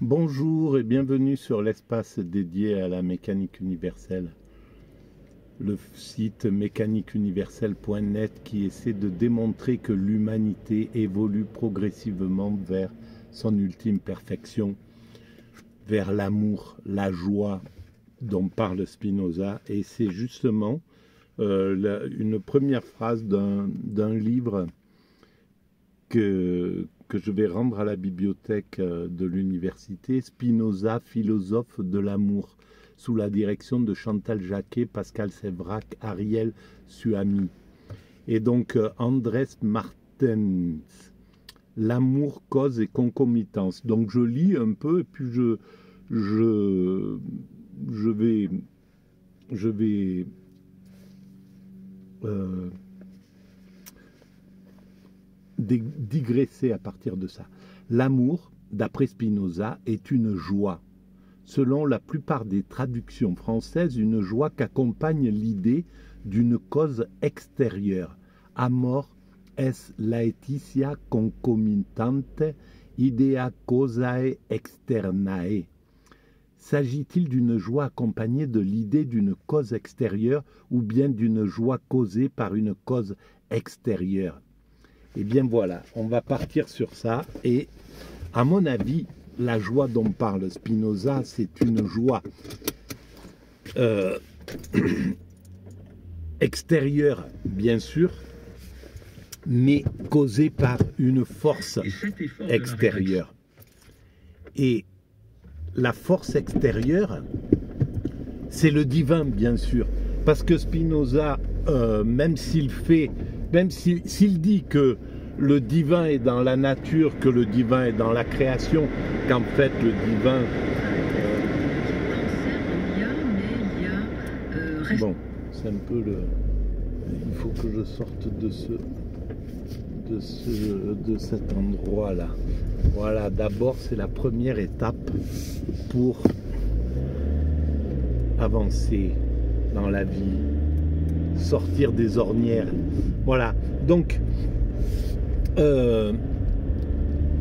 Bonjour et bienvenue sur l'espace dédié à la mécanique universelle, le site mécaniqueuniverselle.net qui essaie de démontrer que l'humanité évolue progressivement vers son ultime perfection, vers l'amour, la joie dont parle Spinoza. Et c'est justement une première phrase d'un livre que je vais rendre à la bibliothèque de l'université, Spinoza, philosophe de l'amour, sous la direction de Chantal Jacquet, Pascal Sévrac, Ariel Suami. Et donc Andrés Martens, l'amour, cause et concomitance. Donc je lis un peu et puis je vais digresser à partir de ça. L'amour, d'après Spinoza, est une joie. Selon la plupart des traductions françaises, une joie qu'accompagne l'idée d'une cause extérieure. Amor es laetitia concomitante idea causae externae. S'agit-il d'une joie accompagnée de l'idée d'une cause extérieure ou bien d'une joie causée par une cause extérieure? Eh bien voilà, on va partir sur ça. Et à mon avis, la joie dont parle Spinoza, c'est une joie extérieure, bien sûr, mais causée par une force extérieure. Et la force extérieure, c'est le divin, bien sûr. Parce que Spinoza, même s'il dit que le divin est dans la nature, que le divin est dans la création, qu'en fait le divin... Bon, c'est un peu le... Il faut que je sorte de cet endroit-là. Voilà, d'abord c'est la première étape pour avancer dans la vie, sortir des ornières. Voilà, donc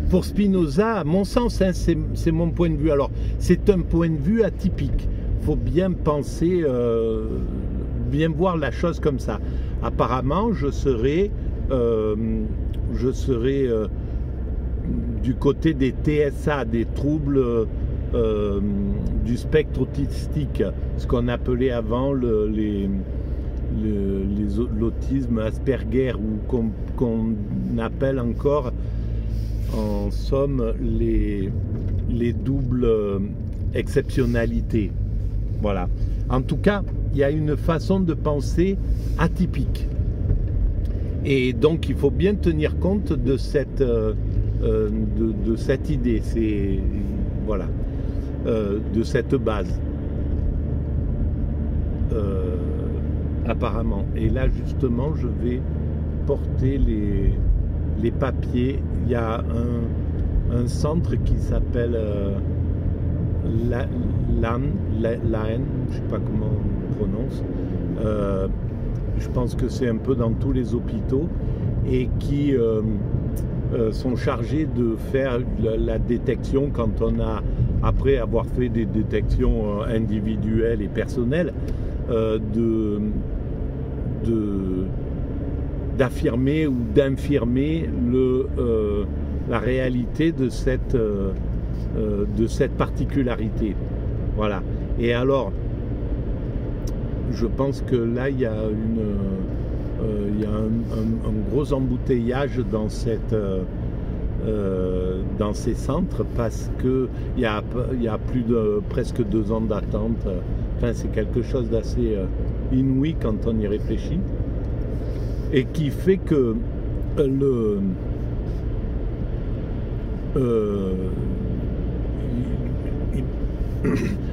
pour Spinoza, à mon sens, hein, c'est mon point de vue. Alors, c'est un point de vue atypique. Il faut bien penser, bien voir la chose comme ça. Apparemment, je serais du côté des TSA, des troubles du spectre autistique, ce qu'on appelait avant l'autisme Asperger, ou qu'on appelle encore en somme les doubles exceptionnalités. Voilà. En tout cas, il y a une façon de penser atypique. Et donc, il faut bien tenir compte de cette idée, voilà, de cette base. Apparemment. Et là, justement, je vais porter les papiers. Il y a un centre qui s'appelle l'AN, je ne sais pas comment on prononce. Je pense que c'est un peu dans tous les hôpitaux, et qui sont chargés de faire la détection quand on a, après avoir fait des détections individuelles et personnelles, d'affirmer ou d'infirmer la réalité de cette particularité. Voilà. Et alors, je pense que là, il y a un gros embouteillage dans ces centres, parce que il y a plus de presque 2 ans d'attente. Enfin, c'est quelque chose d'assez inouï quand on y réfléchit, et qui fait que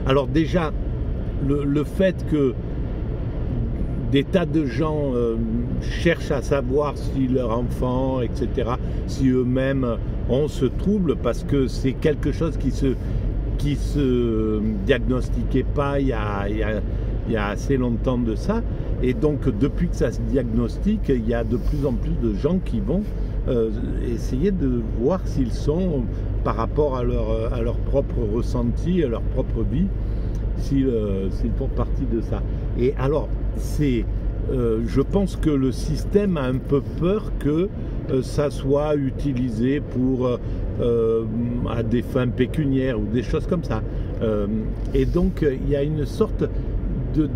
alors déjà, le fait que des tas de gens cherchent à savoir si leur enfant, etc., si eux-mêmes ont ce trouble, parce que c'est quelque chose qui se diagnostiquait pas il y a assez longtemps de ça. Et donc, depuis que ça se diagnostique, il y a de plus en plus de gens qui vont essayer de voir s'ils sont par rapport à leur propre ressenti, à leur propre vie, s'ils font partie de ça. Et alors, je pense que le système a un peu peur que ça soit utilisé à des fins pécuniaires ou des choses comme ça. Et donc, il y a une sorte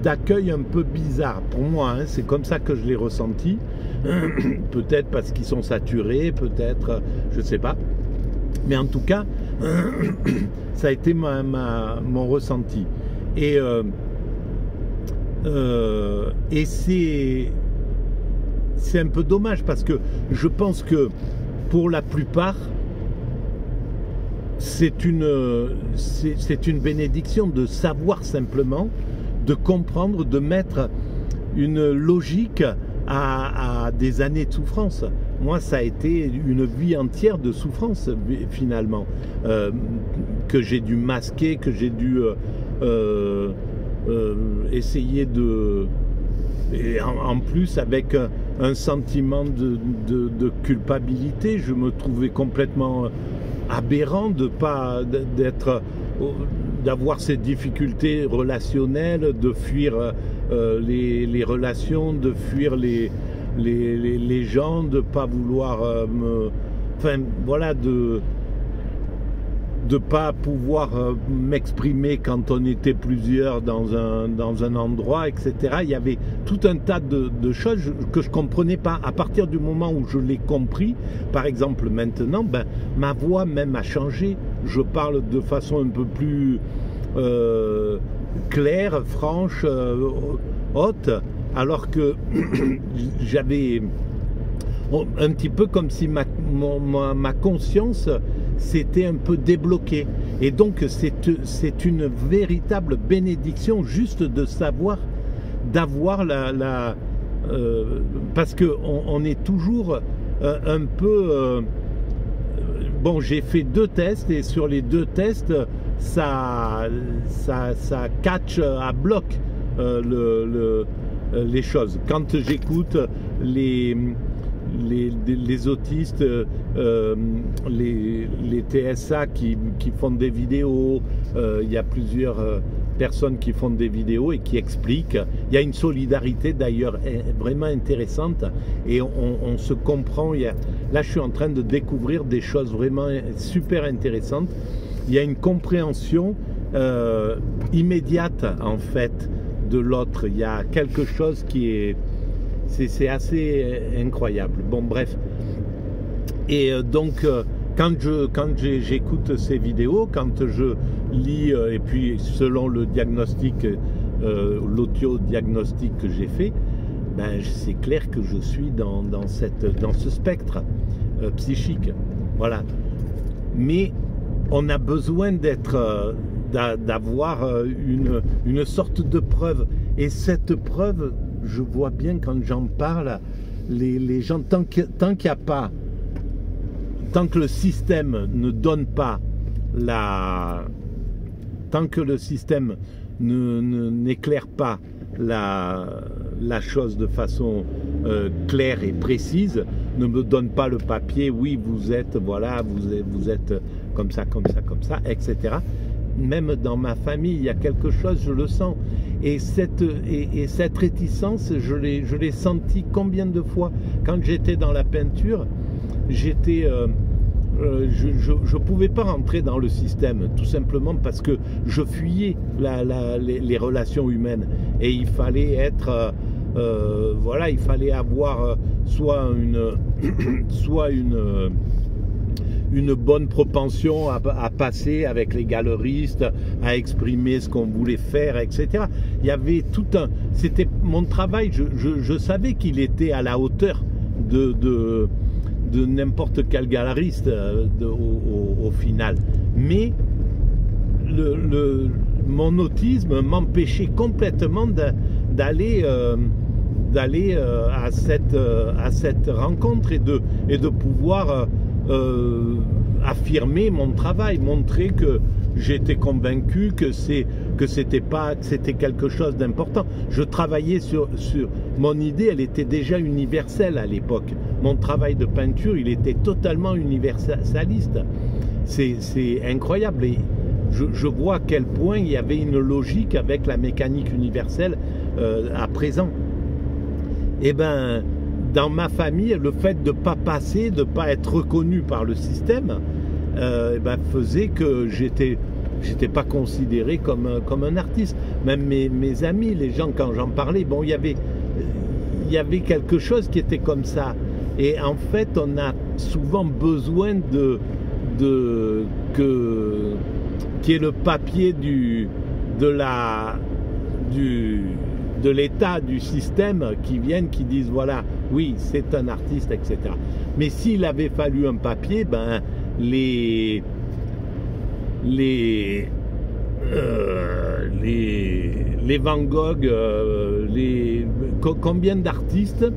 d'accueil un peu bizarre pour moi, hein, c'est comme ça que je l'ai ressenti. Peut-être parce qu'ils sont saturés, peut-être, je ne sais pas. Mais en tout cas, ça a été mon ressenti. Et c'est un peu dommage parce que je pense que pour la plupart, c'est une bénédiction de savoir simplement, de comprendre, de mettre une logique à des années de souffrance. Moi, ça a été une vie entière de souffrance, finalement, que j'ai dû masquer, que j'ai dû essayer de... Et en plus, avec un sentiment de culpabilité, je me trouvais complètement aberrant d'avoir ces difficultés relationnelles, de fuir les relations, de fuir les gens, de ne pas vouloir enfin voilà, de pas pouvoir m'exprimer quand on était plusieurs dans un endroit, etc. Il y avait tout un tas de choses que je ne comprenais pas. À partir du moment où je l'ai compris, par exemple maintenant, ma voix même a changé. Je parle de façon un peu plus claire, franche, haute, alors que j'avais un petit peu comme si ma conscience s'était un peu débloquée. Et donc c'est une véritable bénédiction juste de savoir, d'avoir parce qu'on est toujours un peu... bon, j'ai fait 2 tests et sur les 2 tests, ça catch à bloc les choses. Quand j'écoute les autistes, les TSA qui font des vidéos, il y a plusieurs personnes qui font des vidéos et qui expliquent. Il y a une solidarité d'ailleurs vraiment intéressante et on se comprend. Là, je suis en train de découvrir des choses vraiment super intéressantes. Il y a une compréhension immédiate en fait de l'autre. Il y a quelque chose qui est... C'est assez incroyable. Bon, bref. Et donc, quand j'écoute ces vidéos, quand je lis, et puis selon le diagnostic, l'audio-diagnostic que j'ai fait, c'est clair que je suis dans ce spectre psychique. Voilà. Mais on a besoin d'avoir une sorte de preuve. Et cette preuve, je vois bien quand j'en parle, les gens, tant qu'il n'y a pas, tant que le système ne donne pas tant que le système n'éclaire pas la chose de façon claire et précise, ne me donne pas le papier, oui, vous êtes, voilà, vous êtes comme ça, etc. Même dans ma famille, il y a quelque chose, je le sens. Et cette réticence, je l'ai senti combien de fois. Quand j'étais dans la peinture, je ne pouvais pas rentrer dans le système, tout simplement parce que je fuyais les relations humaines. Et il fallait être... voilà, il fallait avoir soit une bonne propension à passer avec les galeristes, à exprimer ce qu'on voulait faire, etc. Il y avait c'était mon travail, je savais qu'il était à la hauteur de n'importe quel galeriste au final. Mais mon autisme m'empêchait complètement d'aller à cette rencontre et de pouvoir affirmer mon travail, montrer que j'étais convaincu que c'était quelque chose d'important. Je travaillais sur mon idée, elle était déjà universelle à l'époque. Mon travail de peinture, il était totalement universaliste. c'est incroyable. Et je vois à quel point il y avait une logique avec la mécanique universelle à présent. Et ben, dans ma famille, le fait de ne pas passer, de ne pas être reconnu par le système, faisait que j'étais pas considéré comme un artiste. Même mes amis, les gens, quand j'en parlais, bon, il y avait quelque chose qui était comme ça. Et en fait, on a souvent besoin qui est le papier de l'État, du système, qui viennent, qui disent voilà, oui, c'est un artiste, etc. Mais s'il avait fallu un papier, ben les Van Gogh, combien d'artistes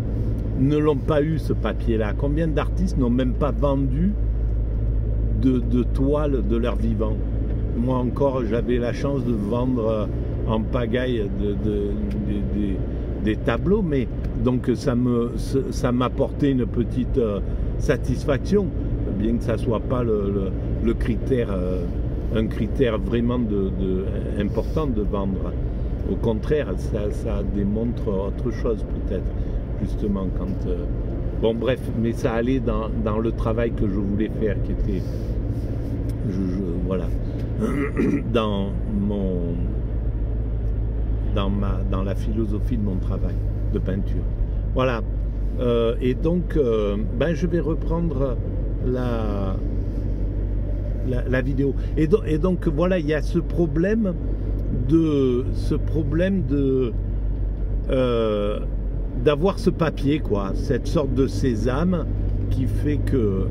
ne l'ont pas eu, ce papier-là? Combien d'artistes n'ont même pas vendu de toiles de leur vivant? Moi encore, j'avais la chance de vendre en pagaille des tableaux, mais donc ça m'apportait une petite satisfaction, bien que ça soit pas le critère, un critère vraiment important de vendre. Au contraire, ça démontre autre chose peut-être, justement, quand... bon bref, mais ça allait dans le travail que je voulais faire, qui était... voilà, dans la philosophie de mon travail de peinture. Voilà. Et donc, je vais reprendre la vidéo. Et donc, voilà, il y a ce problème d'avoir ce papier, quoi, cette sorte de sésame qui fait que...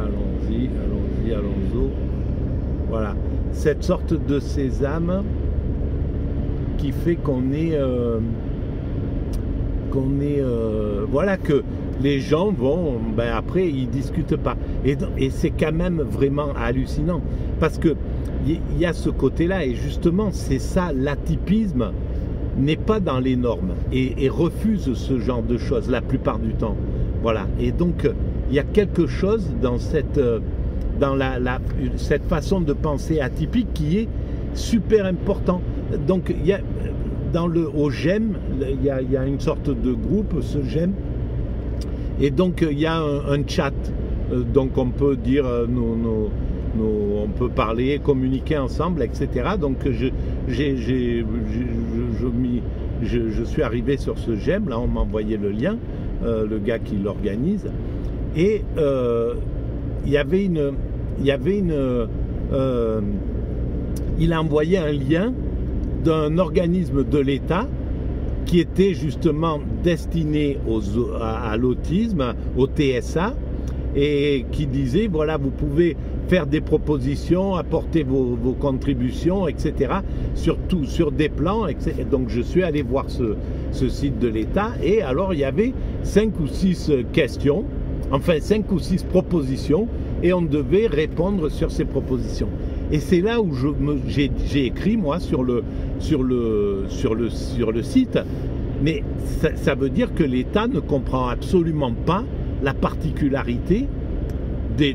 Allons-y. Voilà, cette sorte de sésame qui fait qu'on est voilà, que les gens vont, après ils discutent pas, et c'est quand même vraiment hallucinant, parce que il y a ce côté-là, et justement c'est ça, l'atypisme n'est pas dans les normes et refuse ce genre de choses la plupart du temps. Voilà, et donc il y a quelque chose dans cette façon de penser atypique qui est super important. Donc il y a au GEM, il y a une sorte de groupe, ce GEM, et donc il y a un chat, donc on peut dire on peut parler, communiquer ensemble, etc. Donc je suis arrivé sur ce GEM, là on m'a envoyé le lien, le gars qui l'organise, et il a envoyé un lien d'un organisme de l'État qui était justement destiné à l'autisme, au TSA, et qui disait voilà, vous pouvez faire des propositions, apporter vos contributions, etc. sur des plans, etc. Donc je suis allé voir ce site de l'État, et alors il y avait 5 ou 6 questions, enfin 5 ou 6 propositions, et on devait répondre sur ces propositions. Et c'est là où j'ai écrit, moi, sur le site, mais ça veut dire que l'État ne comprend absolument pas la particularité des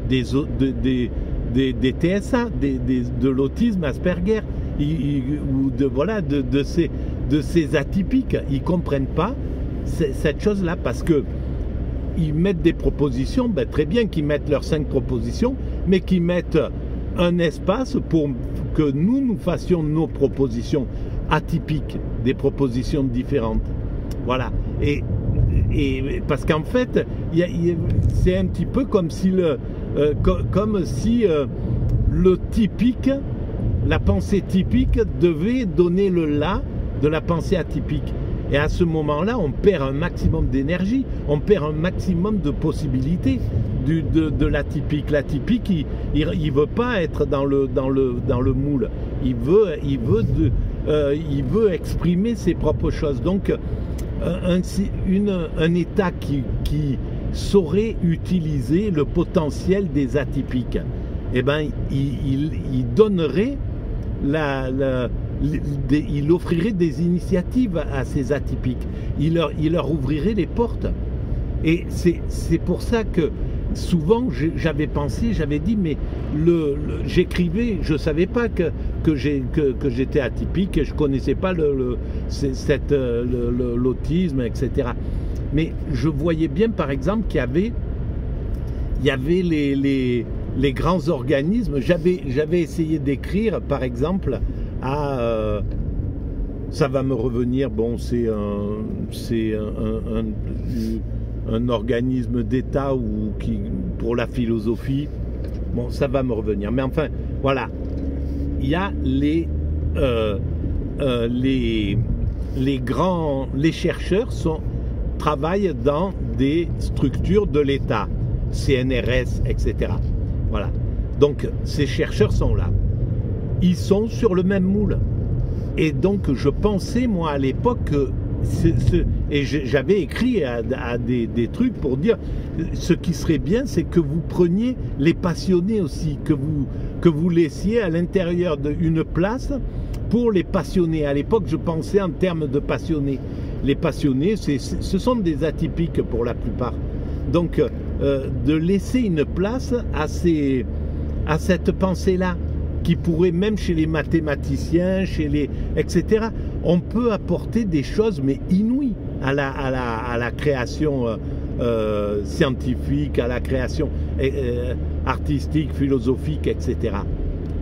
TSA, de l'autisme Asperger, ou de ces atypiques. Ils ne comprennent pas cette chose-là, parce que ils mettent des propositions, très bien qu'ils mettent leurs 5 propositions, mais qu'ils mettent un espace pour que nous fassions nos propositions atypiques, des propositions différentes. Voilà. Et parce qu'en fait, c'est un petit peu comme si le typique, la pensée typique devait donner le là de la pensée atypique. Et à ce moment-là, on perd un maximum d'énergie, on perd un maximum de possibilités de l'atypique. L'atypique, il veut pas être dans le moule. Il veut exprimer ses propres choses. Donc, un État qui saurait utiliser le potentiel des atypiques, eh ben, il donnerait il offrirait des initiatives à ces atypiques, il leur ouvrirait les portes. Et c'est pour ça que souvent j'avais pensé, j'avais dit, mais j'écrivais, je ne savais pas que j'étais atypique, je ne connaissais pas l'autisme, etc. Mais je voyais bien, par exemple, qu'il y avait les grands organismes. J'avais essayé d'écrire, par exemple, ça va me revenir, bon, c'est un organisme d'État pour la philosophie. Bon, ça va me revenir. Mais enfin, voilà. Il y a les chercheurs travaillent dans des structures de l'État, CNRS, etc. Voilà. Donc, ces chercheurs sont là. Ils sont sur le même moule. Et donc, je pensais, moi, à l'époque, que et j'avais écrit à des trucs pour dire ce qui serait bien, c'est que vous preniez les passionnés aussi, que vous laissiez à l'intérieur d'une place pour les passionnés. À l'époque, je pensais en termes de passionnés. Les passionnés, ce sont des atypiques pour la plupart. Donc, de laisser une place à cette pensée-là, qui pourrait, même chez les mathématiciens, etc., on peut apporter des choses, mais inouïes, à la création scientifique, à la création artistique, philosophique, etc.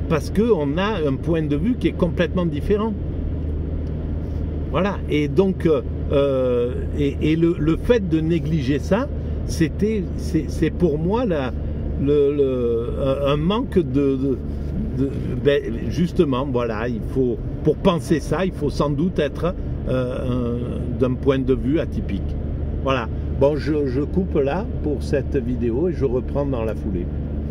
Parce qu'on a un point de vue qui est complètement différent. Voilà. Et donc, le fait de négliger ça, c'est pour moi un manque ben, justement, voilà, pour penser ça, il faut sans doute être d'un point de vue atypique. Voilà. Bon, je coupe là pour cette vidéo et je reprends dans la foulée.